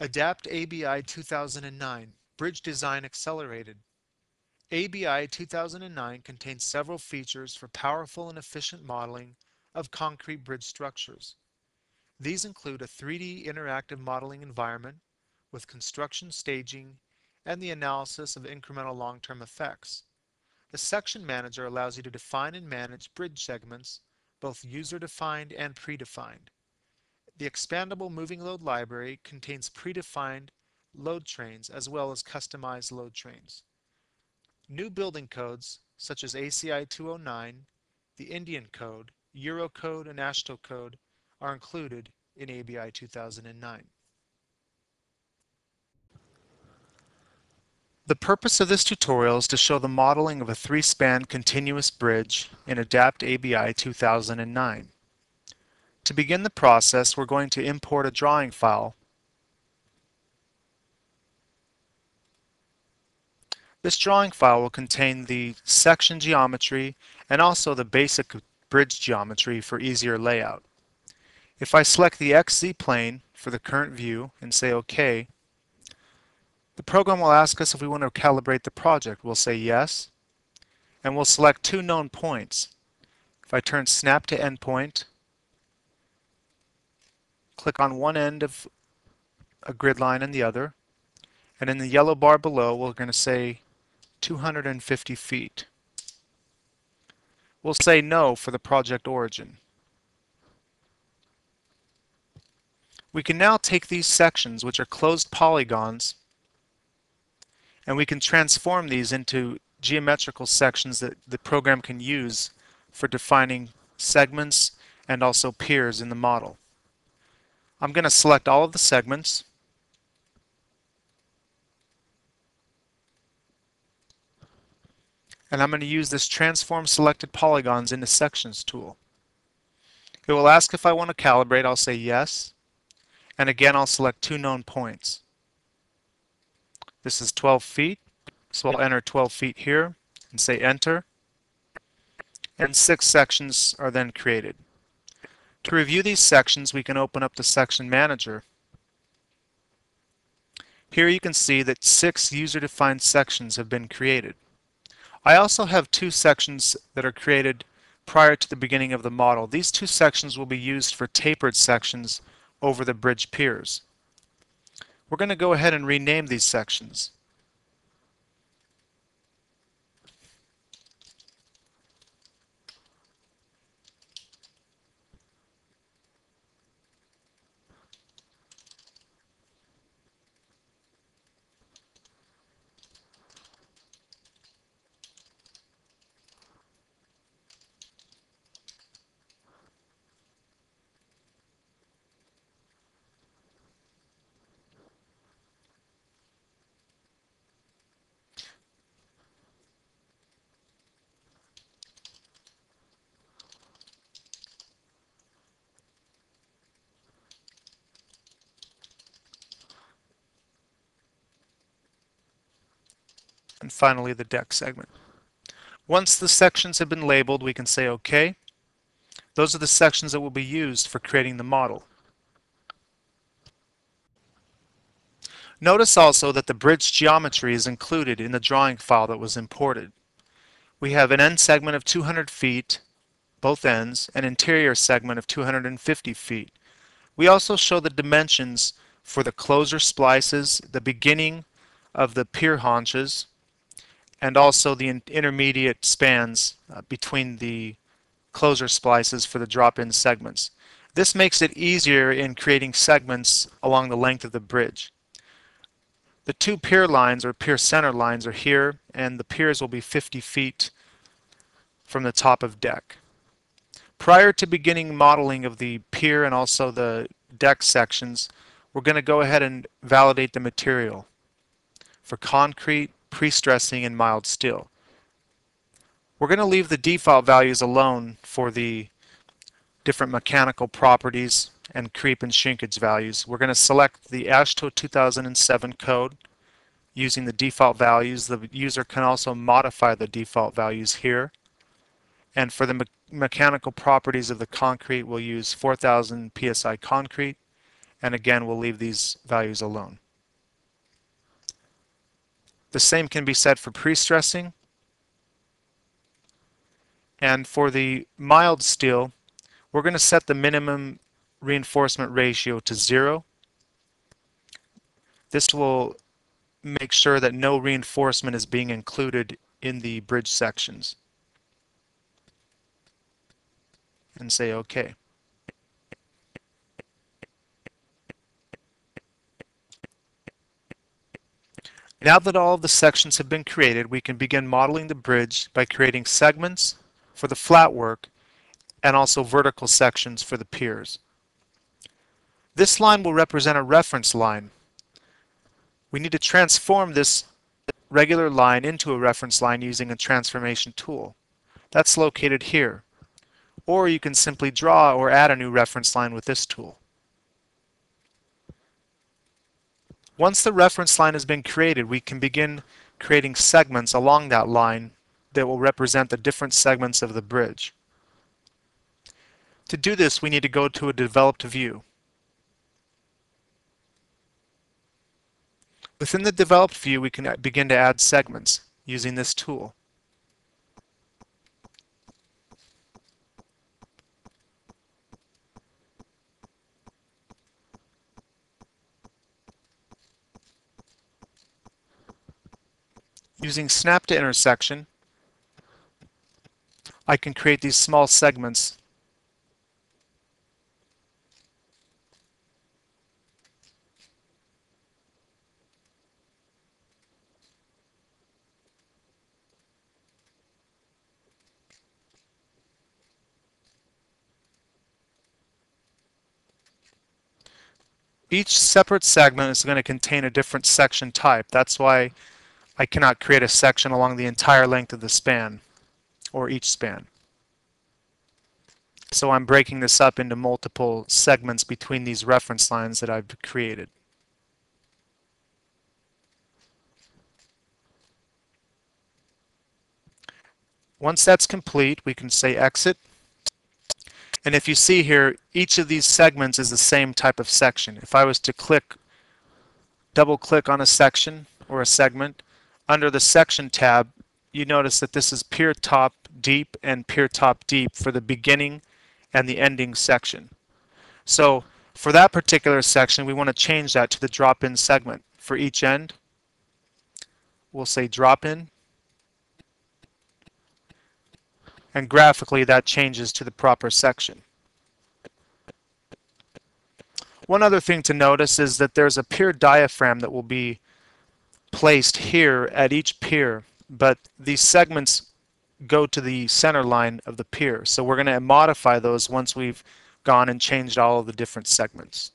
ADAPT ABI 2009 Bridge Design Accelerated. ABI 2009 contains several features for powerful and efficient modeling of concrete bridge structures. These include a 3D interactive modeling environment with construction staging and the analysis of incremental long-term effects. The section manager allows you to define and manage bridge segments, both user-defined and predefined. The expandable moving load library contains predefined load trains as well as customized load trains. New building codes such as ACI 209, the Indian Code, Eurocode, and AASHTO Code are included in ABI 2009. The purpose of this tutorial is to show the modeling of a three-span continuous bridge in ADAPT ABI 2009. To begin the process, we're going to import a drawing file. This drawing file will contain the section geometry and also the basic bridge geometry for easier layout. If I select the XZ plane for the current view and say OK, the program will ask us if we want to calibrate the project. We'll say yes, and we'll select two known points. If I turn Snap to Endpoint, click on one end of a grid line and the other, and in the yellow bar below we're going to say 250 feet. We'll say no for the project origin. We can now take these sections, which are closed polygons, and we can transform these into geometrical sections that the program can use for defining segments and also piers in the model. I'm going to select all of the segments, and I'm going to use this Transform Selected Polygons into Sections tool. It will ask if I want to calibrate. I'll say yes, and again I'll select two known points. This is 12 feet, so I'll enter 12 feet here and say Enter, and 6 sections are then created. To review these sections, we can open up the Section Manager. Here you can see that 6 user-defined sections have been created. I also have 2 sections that are created prior to the beginning of the model. These 2 sections will be used for tapered sections over the bridge piers. We're going to go ahead and rename these sections. And finally the deck segment. Once the sections have been labeled, we can say OK. Those are the sections that will be used for creating the model. Notice also that the bridge geometry is included in the drawing file that was imported. We have an end segment of 200 feet, both ends, an interior segment of 250 feet. We also show the dimensions for the closer splices, the beginning of the pier haunches, and also the intermediate spans between the closer splices for the drop-in segments. This makes it easier in creating segments along the length of the bridge. The 2 pier lines or pier center lines are here, and the piers will be 50 feet from the top of deck. Prior to beginning modeling of the pier and also the deck sections, we're going to go ahead and validate the material for concrete, pre-stressing, and mild steel. We're going to leave the default values alone for the different mechanical properties and creep and shrinkage values. We're going to select the AASHTO 2007 code using the default values. The user can also modify the default values here. And for the mechanical properties of the concrete, we'll use 4000 psi concrete And again, we'll leave these values alone. The same can be said for pre-stressing. And for the mild steel, we're going to set the minimum reinforcement ratio to 0. This will make sure that no reinforcement is being included in the bridge sections. And say OK. Now that all of the sections have been created, we can begin modeling the bridge by creating segments for the flat work and also vertical sections for the piers. This line will represent a reference line. We need to transform this regular line into a reference line using a transformation tool. That's located here. Or you can simply draw or add a new reference line with this tool. Once the reference line has been created, we can begin creating segments along that line that will represent the different segments of the bridge. To do this, we need to go to a developed view. Within the developed view, we can begin to add segments using this tool. Using Snap to Intersection, I can create these small segments. Each separate segment is going to contain a different section type. That's why I cannot create a section along the entire length of the span, or each span. So I'm breaking this up into multiple segments between these reference lines that I've created. Once that's complete, we can say exit. And if you see here, each of these segments is the same type of section. If I was to double click on a section or a segment, under the section tab, you notice that this is pier top deep and pier top deep for the beginning and the ending section. So for that particular section, we want to change that to the drop-in segment. For each end, we'll say drop-in. And graphically, that changes to the proper section. One other thing to notice is that there's a pier diaphragm that will be placed here at each pier, but these segments go to the center line of the pier. So we're going to modify those once we've gone and changed all of the different segments.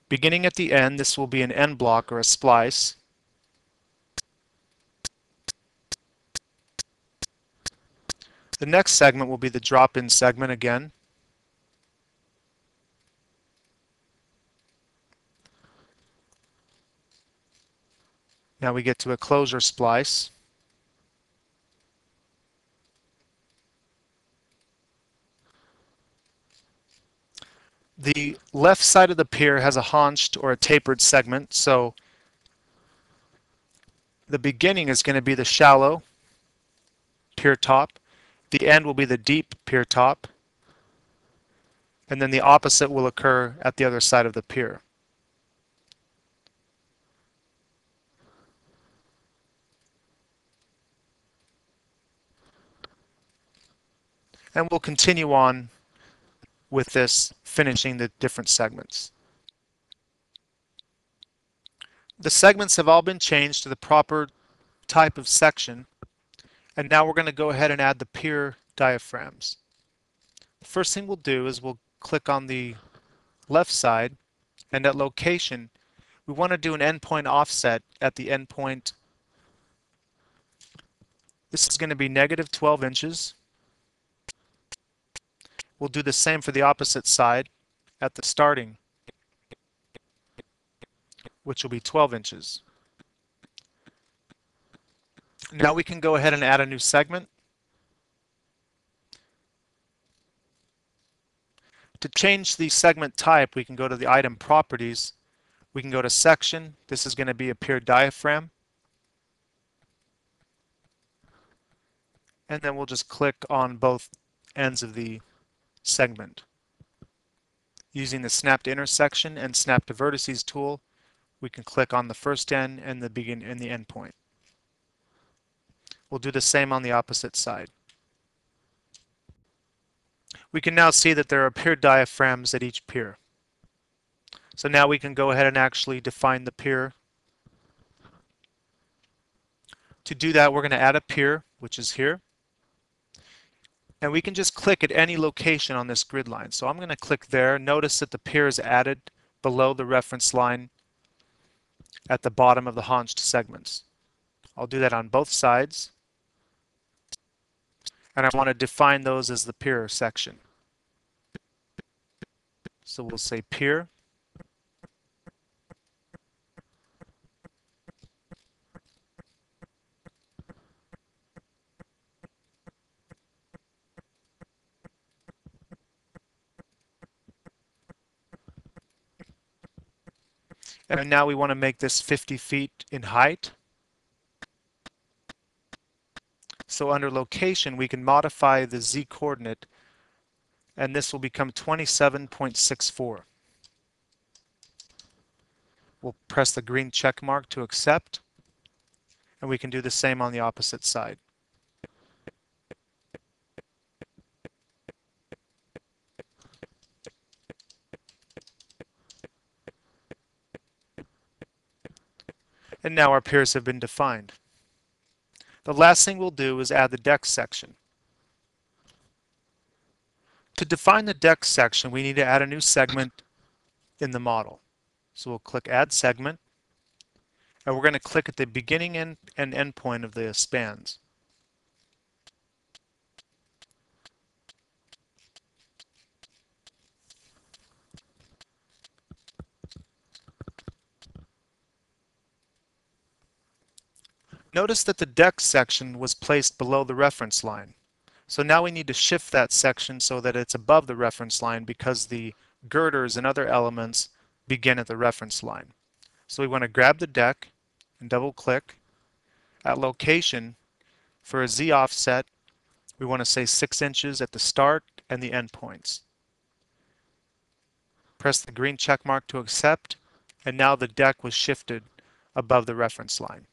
Beginning at the end, this will be an end block or a splice. The next segment will be the drop-in segment again. Now we get to a closure splice. The left side of the pier has a haunched or a tapered segment, so the beginning is going to be the shallow pier top. The end will be the deep pier top. And then the opposite will occur at the other side of the pier. And we'll continue on with this, finishing the different segments. The segments have all been changed to the proper type of section, and now we're going to go ahead and add the pier diaphragms. The first thing we'll do is we'll click on the left side, and at location, we want to do an endpoint offset at the endpoint. This is going to be negative 12 inches. We'll do the same for the opposite side at the starting, which will be 12 inches. Now we can go ahead and add a new segment. To change the segment type, we can go to the item properties. We can go to section. This is going to be a pier diaphragm. And then we'll just click on both ends of the segment. Using the snap to intersection and snap to vertices tool, we can click on the first end and the end point. We'll do the same on the opposite side. We can now see that there are pier diaphragms at each pier. So now we can go ahead and actually define the pier. To do that, we're going to add a pier, which is here. And we can just click at any location on this grid line. So I'm going to click there. Notice that the pier is added below the reference line at the bottom of the haunched segments. I'll do that on both sides. And I want to define those as the pier section. So we'll say pier. And now we want to make this 50 feet in height. So under location, we can modify the Z coordinate, and this will become 27.64. We'll press the green check mark to accept, and we can do the same on the opposite side. And now our piers have been defined. The last thing we'll do is add the deck section. To define the deck section, we need to add a new segment in the model. So we'll click Add Segment, and we're going to click at the beginning and end point of the spans. Notice that the deck section was placed below the reference line. So now we need to shift that section so that it's above the reference line because the girders and other elements begin at the reference line. So we want to grab the deck and double click. At location, for a Z offset, we want to say 6 inches at the start and the end points. Press the green check mark to accept, and now the deck was shifted above the reference line.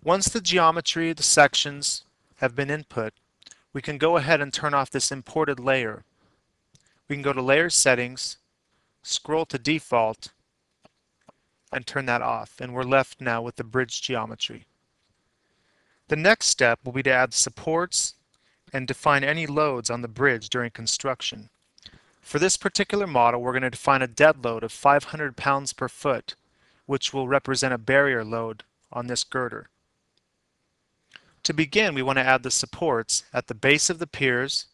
Once the geometry, the sections have been input, we can go ahead and turn off this imported layer. We can go to Layer Settings, scroll to Default, and turn that off, and we're left now with the bridge geometry. The next step will be to add supports and define any loads on the bridge during construction. For this particular model, we're going to define a dead load of 500 pounds per foot, which will represent a barrier load on this girder. To begin, we want to add the supports at the base of the piers,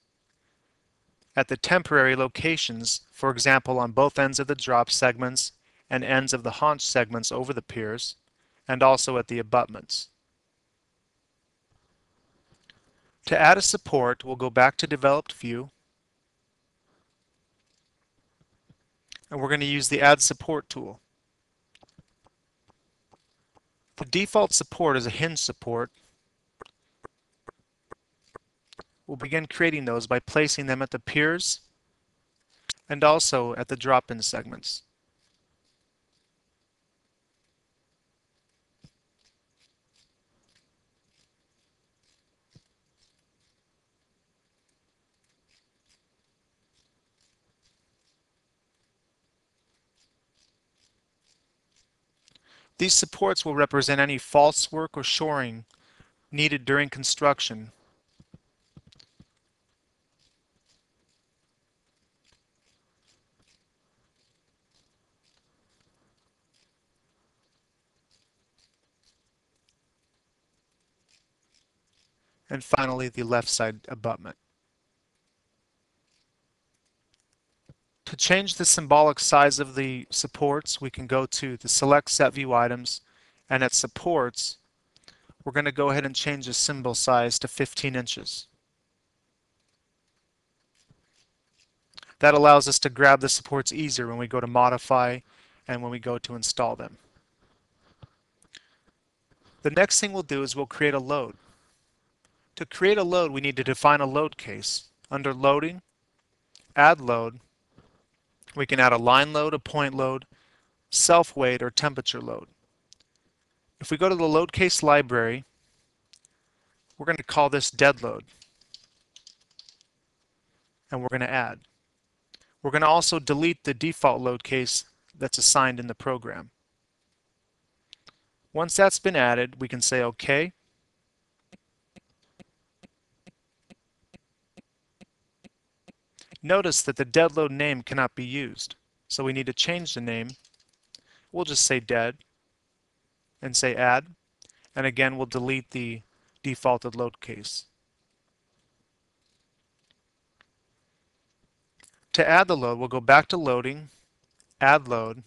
at the temporary locations, for example on both ends of the drop segments and ends of the haunch segments over the piers, and also at the abutments. To add a support, we'll go back to Developed View, and we're going to use the Add Support tool. The default support is a hinge support. We'll begin creating those by placing them at the piers and also at the drop-in segments. These supports will represent any false work or shoring needed during construction. And finally, the left side abutment. To change the symbolic size of the supports, we can go to the Select Set View Items, and at Supports, we're going to go ahead and change the symbol size to 15 inches. That allows us to grab the supports easier when we go to modify and when we go to install them. The next thing we'll do is we'll create a load. To create a load, we need to define a load case. Under loading, add load, we can add a line load, a point load, self-weight, or temperature load. If we go to the load case library, we're going to call this dead load, and we're going to add. We're going to also delete the default load case that's assigned in the program. Once that's been added, we can say OK. Notice that the dead load name cannot be used, so we need to change the name. We'll just say dead and say add, and again we'll delete the defaulted load case. To add the load, we'll go back to loading, add load,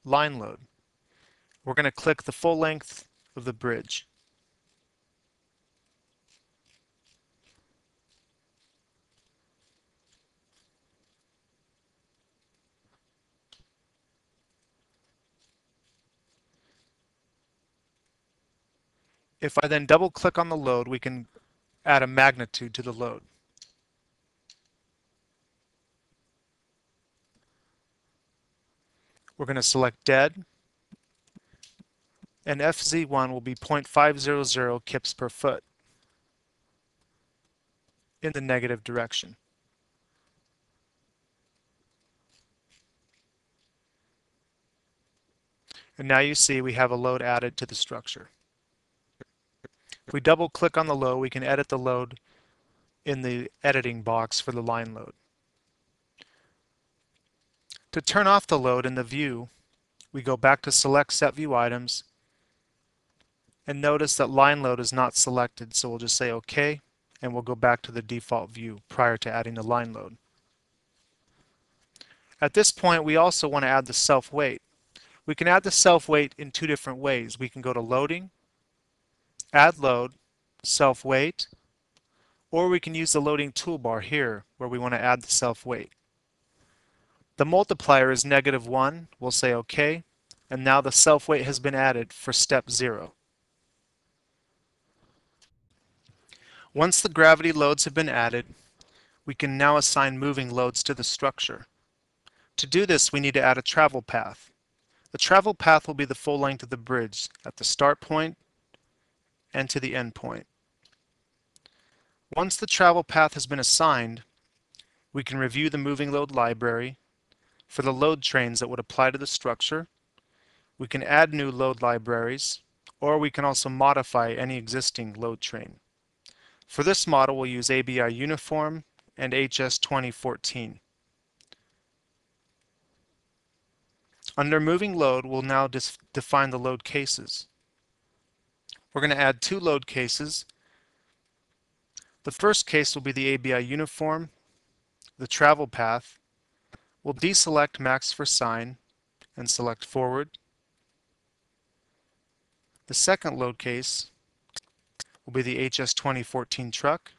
line load. We're going to click the full length of the bridge. If I then double click on the load, we can add a magnitude to the load. We're going to select dead, and FZ1 will be 0.500 kips per foot in the negative direction. And now you see we have a load added to the structure. If we double click on the load, we can edit the load in the editing box for the line load. To turn off the load in the view, we go back to select set view items, and notice that line load is not selected, so we'll just say OK, and we'll go back to the default view prior to adding the line load. At this point, we also want to add the self-weight. We can add the self-weight in two different ways. We can go to loading, add load, self-weight, or we can use the loading toolbar here where we want to add the self-weight. The multiplier is -1. We'll say OK, and now the self-weight has been added for step 0. Once the gravity loads have been added, we can now assign moving loads to the structure. To do this, we need to add a travel path. The travel path will be the full length of the bridge at the start point and to the end point. Once the travel path has been assigned, we can review the moving load library for the load trains that would apply to the structure. We can add new load libraries, or we can also modify any existing load train. For this model, we'll use ABI Uniform and HS 2014. Under moving load, we'll now define the load cases. We're going to add 2 load cases. The first case will be the ABI Uniform, the travel path. We'll deselect max for sign and select forward. The second load case will be the HS 2014 truck,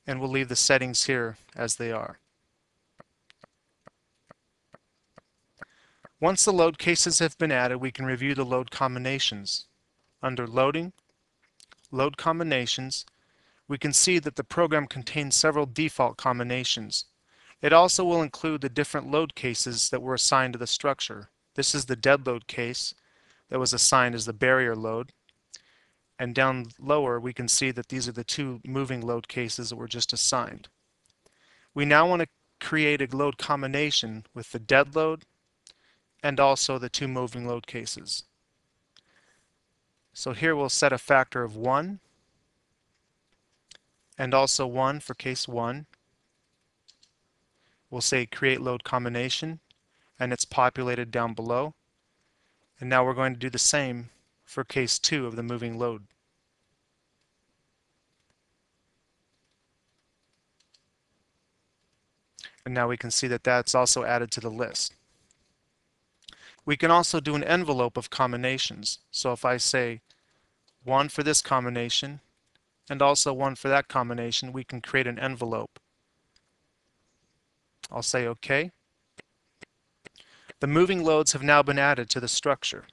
and we'll leave the settings here as they are. Once the load cases have been added, we can review the load combinations. Under loading, load combinations, we can see that the program contains several default combinations. It also will include the different load cases that were assigned to the structure. This is the dead load case that was assigned as the barrier load. And down lower, we can see that these are the 2 moving load cases that were just assigned. We now want to create a load combination with the dead load and also the 2 moving load cases. So here we'll set a factor of 1 and also 1 for case 1. We'll say create load combination, and it's populated down below. And now we're going to do the same for case 2 of the moving load. And now we can see that that's also added to the list. We can also do an envelope of combinations. So if I say 1 for this combination and also one for that combination, we can create an envelope. I'll say OK. The moving loads have now been added to the structure.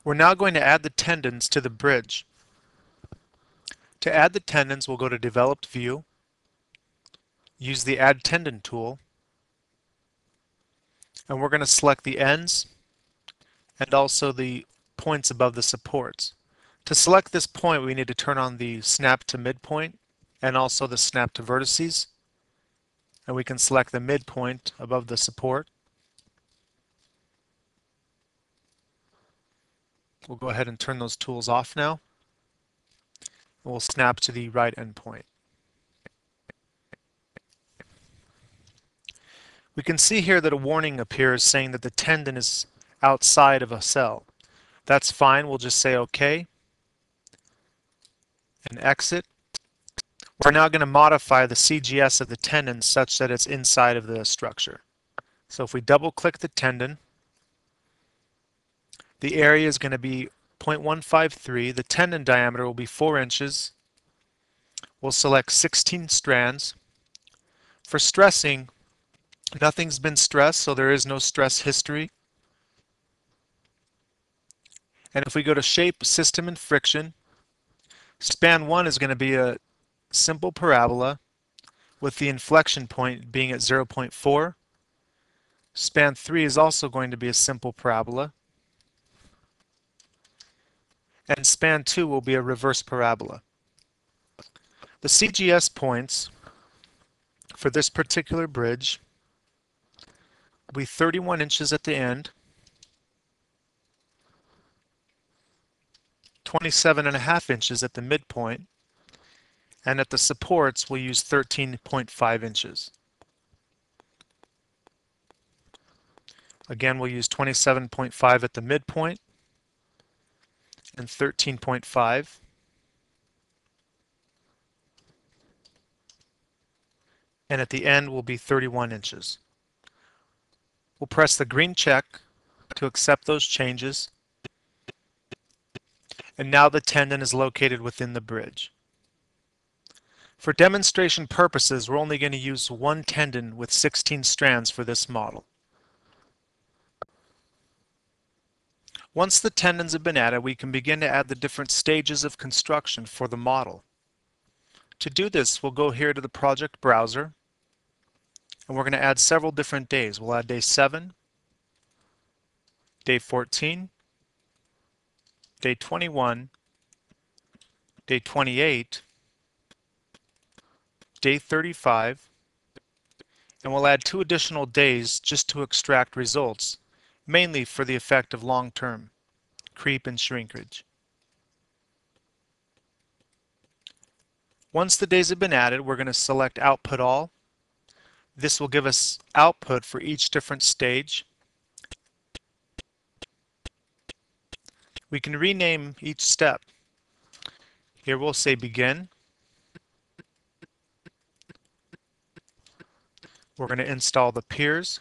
We're now going to add the tendons to the bridge. To add the tendons, we'll go to Developed View, use the Add Tendon tool, and we're going to select the ends and also the points above the supports. To select this point, we need to turn on the Snap to Midpoint and also the Snap to Vertices, and we can select the midpoint above the support. We'll go ahead and turn those tools off now. We'll snap to the right endpoint. We can see here that a warning appears saying that the tendon is outside of a cell. That's fine. We'll just say OK and exit. We're now going to modify the CGS of the tendon such that it's inside of the structure. So if we double click the tendon, the area is going to be 0.153. The tendon diameter will be 4 inches. We'll select 16 strands. For stressing, nothing's been stressed, so there is no stress history. And if we go to Shape, System, and Friction, span 1 is going to be a simple parabola with the inflection point being at 0.4. Span 3 is also going to be a simple parabola. And span 2 will be a reverse parabola. The CGS points for this particular bridge will be 31 inches at the end, 27.5 inches at the midpoint, and at the supports we'll use 13.5 inches. Again, we'll use 27.5 at the midpoint and 13.5. And at the end will be 31 inches. We'll press the green check to accept those changes. And now the tendon is located within the bridge. For demonstration purposes, we're only going to use one tendon with 16 strands for this model. Once the tendons have been added, we can begin to add the different stages of construction for the model. To do this, we'll go here to the project browser, and we're going to add several different days. We'll add day 7, day 14, day 21, day 28, day 35, and we'll add 2 additional days just to extract results, mainly for the effect of long-term creep and shrinkage. Once the days have been added, we're going to select Output All. This will give us output for each different stage. We can rename each step. Here we'll say Begin. We're going to install the piers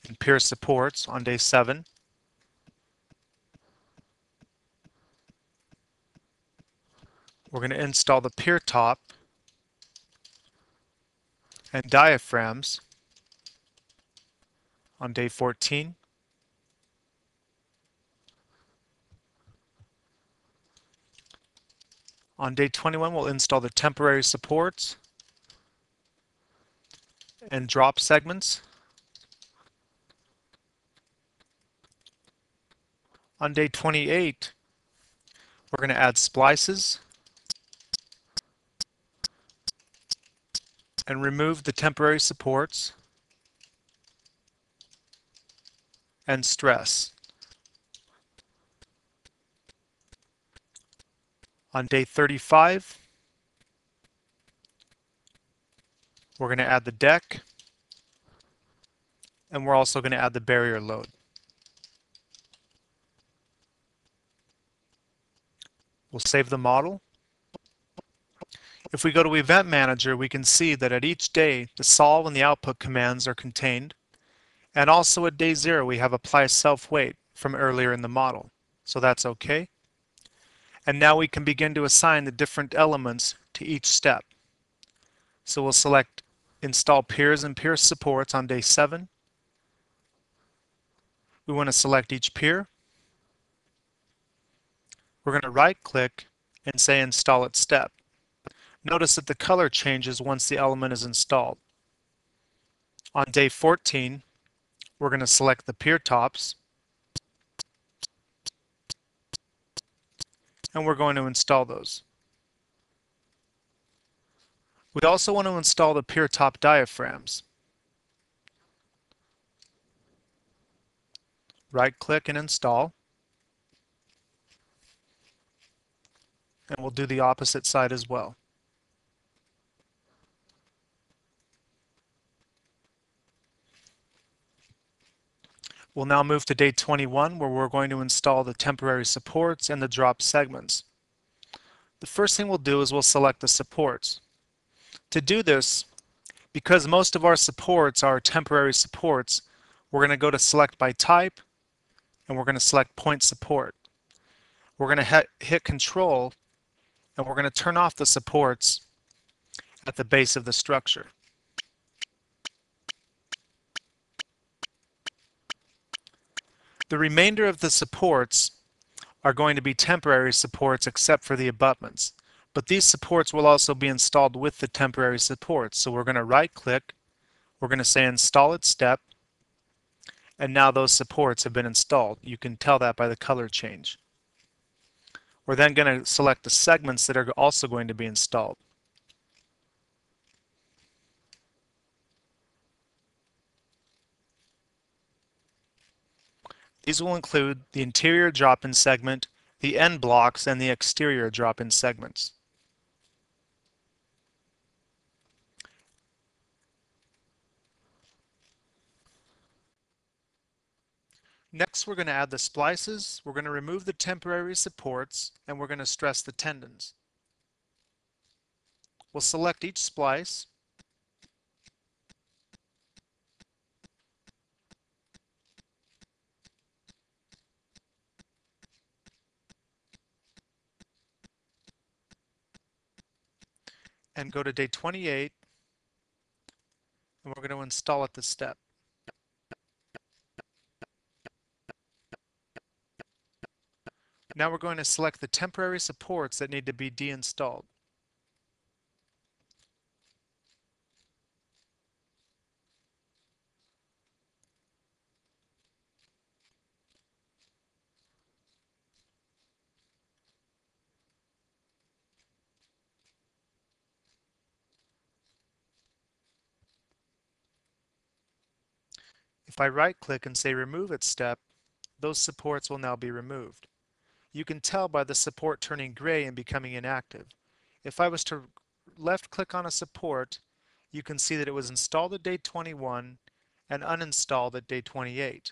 and pier supports on day 7. We're going to install the pier top and diaphragms on day 14. On day 21, we'll install the temporary supports and drop segments. On day 28, we're going to add splices and remove the temporary supports and stress. On day 35, we're going to add the deck, and we're also going to add the barrier load. We'll save the model. If we go to Event Manager, we can see that at each day, the solve and the output commands are contained. And also at day 0, we have apply self-weight from earlier in the model. So that's okay. And now we can begin to assign the different elements to each step. So we'll select Install Piers and Pier Supports on day 7. We want to select each pier. We're going to right-click and say Install at Step. Notice that the color changes once the element is installed. On day 14, we're going to select the pier tops, and we're going to install those. We also want to install the pier top diaphragms. Right-click and install, and we'll do the opposite side as well. We'll now move to day 21, where we're going to install the temporary supports and the drop segments. The first thing we'll do is we'll select the supports. To do this, because most of our supports are temporary supports, we're going to go to Select by Type, and we're going to select Point Support. We're going to hit Control, and we're going to turn off the supports at the base of the structure. The remainder of the supports are going to be temporary supports except for the abutments. But these supports will also be installed with the temporary supports. So we're going to right-click, we're going to say Install at Step, and now those supports have been installed. You can tell that by the color change. We're then going to select the segments that are also going to be installed. These will include the interior drop-in segment, the end blocks, and the exterior drop-in segments. Next, we're going to add the splices, we're going to remove the temporary supports, and we're going to stress the tendons. We'll select each splice, and go to day 28, and we're going to install at this step. Now we're going to select the temporary supports that need to be deinstalled. If I right-click and say Remove at Step, those supports will now be removed. You can tell by the support turning gray and becoming inactive. If I was to left-click on a support, you can see that it was installed at day 21 and uninstalled at day 28.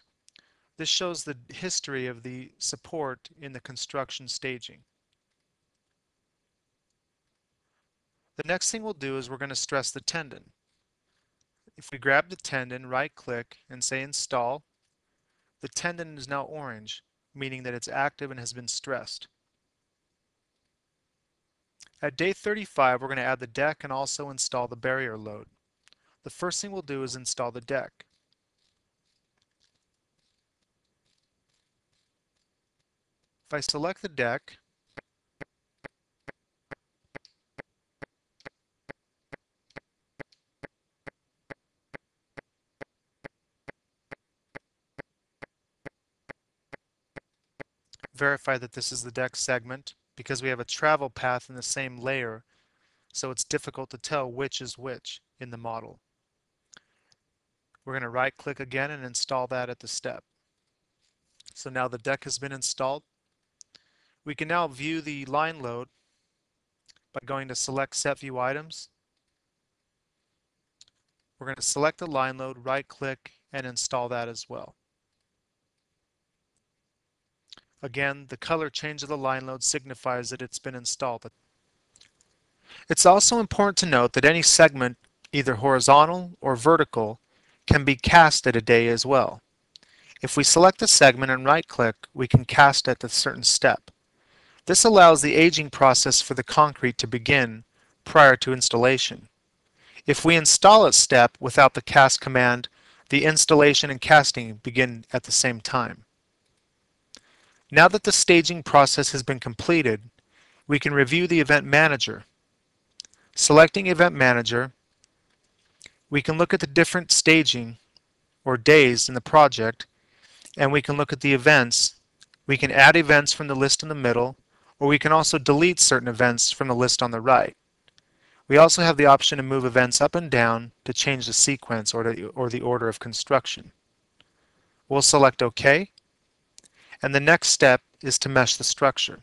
This shows the history of the support in the construction staging. The next thing we'll do is we're going to stress the tendon. If we grab the tendon, right-click, and say Install, the tendon is now orange, meaning that it's active and has been stressed. At day 35, we're going to add the deck and also install the barrier load. The first thing we'll do is install the deck. If I select the deck, verify that this is the deck segment because we have a travel path in the same layer, so it's difficult to tell which is which in the model. We're going to right-click again and install that at the step. So now the deck has been installed. We can now view the line load by going to Select Set View Items. We're going to select the line load, right-click, and install that as well. Again, the color change of the line load signifies that it's been installed. It's also important to note that any segment, either horizontal or vertical, can be cast at a day as well. If we select a segment and right-click, we can cast at a certain step. This allows the aging process for the concrete to begin prior to installation. If we install a step without the cast command, the installation and casting begin at the same time. Now that the staging process has been completed, we can review the Event Manager. Selecting Event Manager, we can look at the different staging or days in the project, and we can look at the events. We can add events from the list in the middle, or we can also delete certain events from the list on the right. We also have the option to move events up and down to change the sequence or the order of construction. We'll select OK, and the next step is to mesh the structure.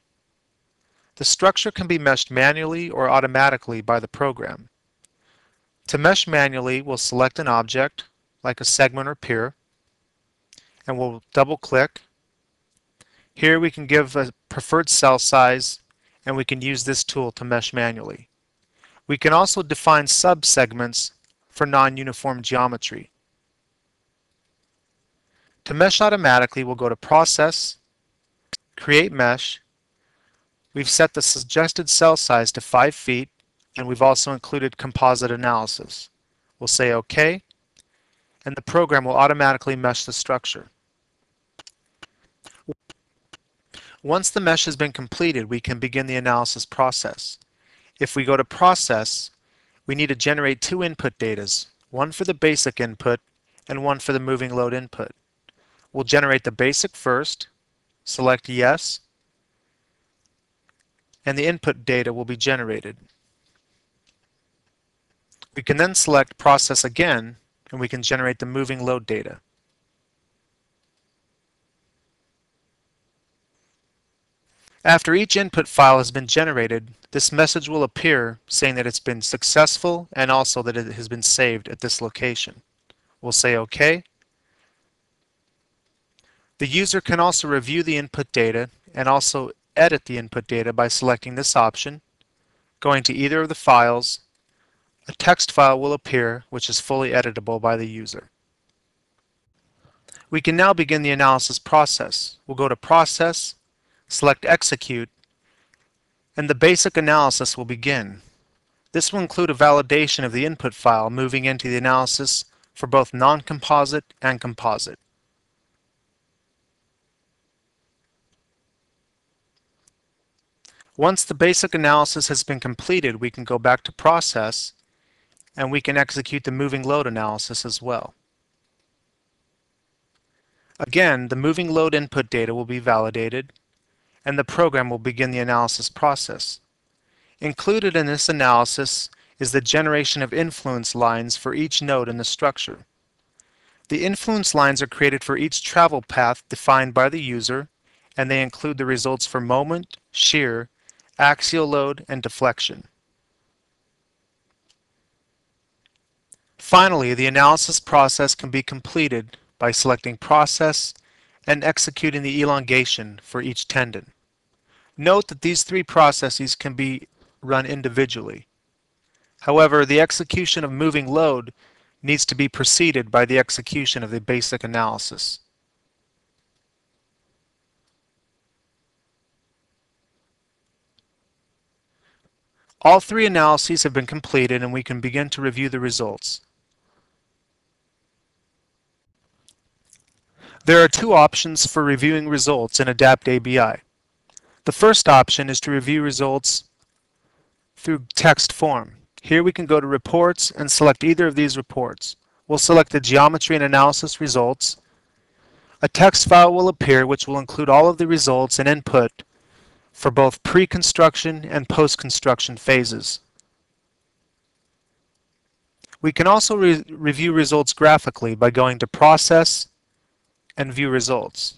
The structure can be meshed manually or automatically by the program. To mesh manually, we'll select an object, like a segment or pier, and we'll double-click. Here we can give a preferred cell size, and we can use this tool to mesh manually. We can also define sub-segments for non-uniform geometry. To mesh automatically, we'll go to Process, Create Mesh. We've set the suggested cell size to 5 feet, and we've also included composite analysis. We'll say OK, and the program will automatically mesh the structure. Once the mesh has been completed, we can begin the analysis process. If we go to Process, we need to generate 2 input datas, one for the basic input and one for the moving load input. We'll generate the basic first, select Yes, and the input data will be generated. We can then select Process again, and we can generate the moving load data. After each input file has been generated, this message will appear saying that it's been successful and also that it has been saved at this location. We'll say OK. The user can also review the input data and also edit the input data by selecting this option, going to either of the files. A text file will appear which is fully editable by the user. We can now begin the analysis process. We'll go to Process, select Execute, and the basic analysis will begin. This will include a validation of the input file moving into the analysis for both non-composite and composite. Once the basic analysis has been completed, we can go back to Process, and we can execute the moving load analysis as well. Again, the moving load input data will be validated, and the program will begin the analysis process. Included in this analysis is the generation of influence lines for each node in the structure. The influence lines are created for each travel path defined by the user, and they include the results for moment, shear, axial load, and deflection. Finally, the analysis process can be completed by selecting Process and executing the elongation for each tendon. Note that these 3 processes can be run individually. However, the execution of moving load needs to be preceded by the execution of the basic analysis. All 3 analyses have been completed, and we can begin to review the results. There are 2 options for reviewing results in ADAPT ABI. The first option is to review results through text form. Here we can go to Reports and select either of these reports. We'll select the Geometry and Analysis results. A text file will appear which will include all of the results and input for both pre-construction and post-construction phases. We can also review results graphically by going to Process and View Results.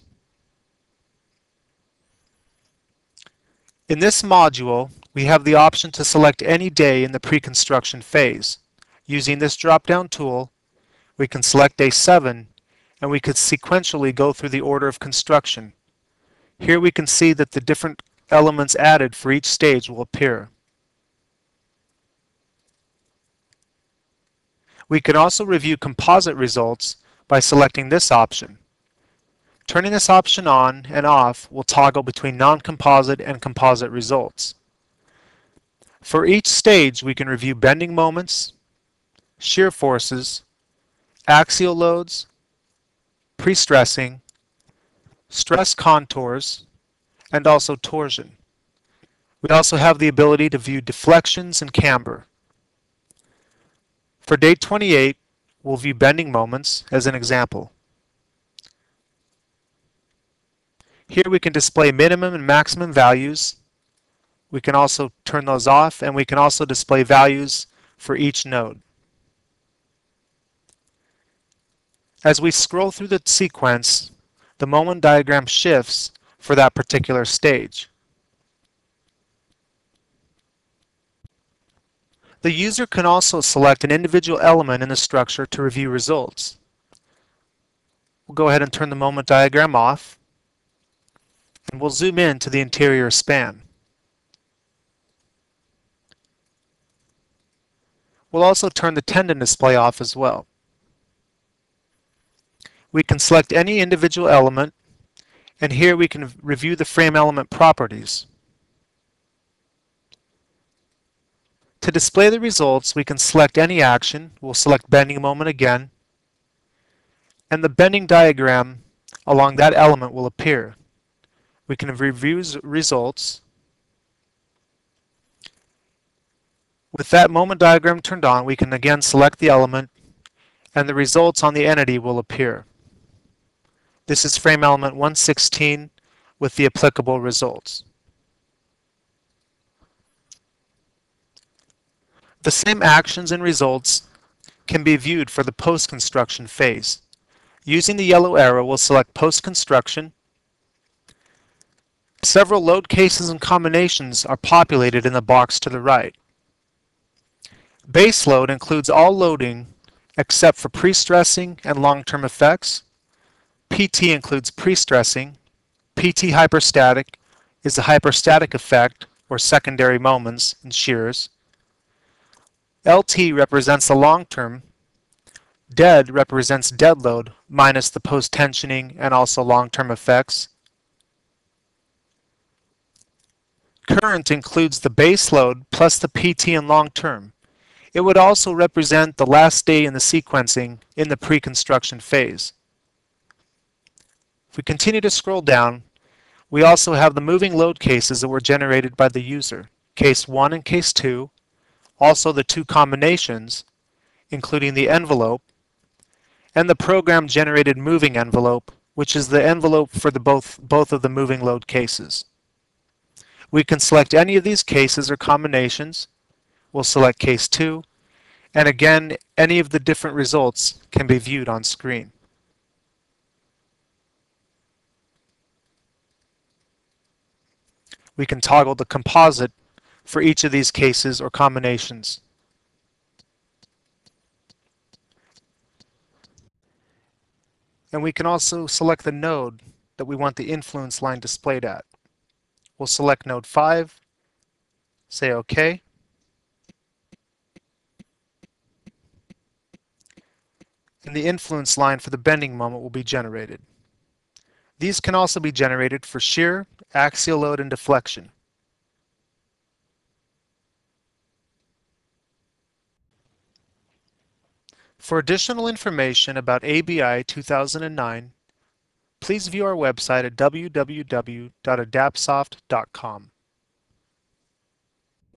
In this module, we have the option to select any day in the pre-construction phase. Using this drop-down tool, we can select day 7, and we could sequentially go through the order of construction. Here we can see that the different elements added for each stage will appear. We can also review composite results by selecting this option. Turning this option on and off will toggle between non-composite and composite results. For each stage, we can review bending moments, shear forces, axial loads, pre-stressing, stress contours, and also torsion. We also have the ability to view deflections and camber. For day 28, we'll view bending moments as an example. Here we can display minimum and maximum values. We can also turn those off, and we can also display values for each node. As we scroll through the sequence, the moment diagram shifts for that particular stage. The user can also select an individual element in the structure to review results. We'll go ahead and turn the moment diagram off, and we'll zoom in to the interior span. We'll also turn the tendon display off as well. We can select any individual element, and here we can review the frame element properties. To display the results, we can select any action. We'll select bending moment again, and the bending diagram along that element will appear. We can review results. With that moment diagram turned on, we can again select the element, and the results on the entity will appear. This is frame element 116 with the applicable results. The same actions and results can be viewed for the post-construction phase. Using the yellow arrow, we'll select post-construction. Several load cases and combinations are populated in the box to the right. Base load includes all loading except for pre-stressing and long-term effects. PT includes pre-stressing. PT hyperstatic is the hyperstatic effect or secondary moments and shears. LT represents the long-term. Dead represents dead load minus the post-tensioning and also long-term effects. Current includes the base load plus the PT and long-term. It would also represent the last day in the sequencing in the pre-construction phase. If we continue to scroll down, we also have the moving load cases that were generated by the user, case 1 and case 2, also the two combinations, including the envelope, and the program-generated moving envelope, which is the envelope for both of the moving load cases. We can select any of these cases or combinations. We'll select case 2, and again, any of the different results can be viewed on screen. We can toggle the composite for each of these cases or combinations. And we can also select the node that we want the influence line displayed at. We'll select node 5, say OK. And the influence line for the bending moment will be generated. These can also be generated for shear, axial load, and deflection. For additional information about ABI 2009, please view our website at www.adaptsoft.com.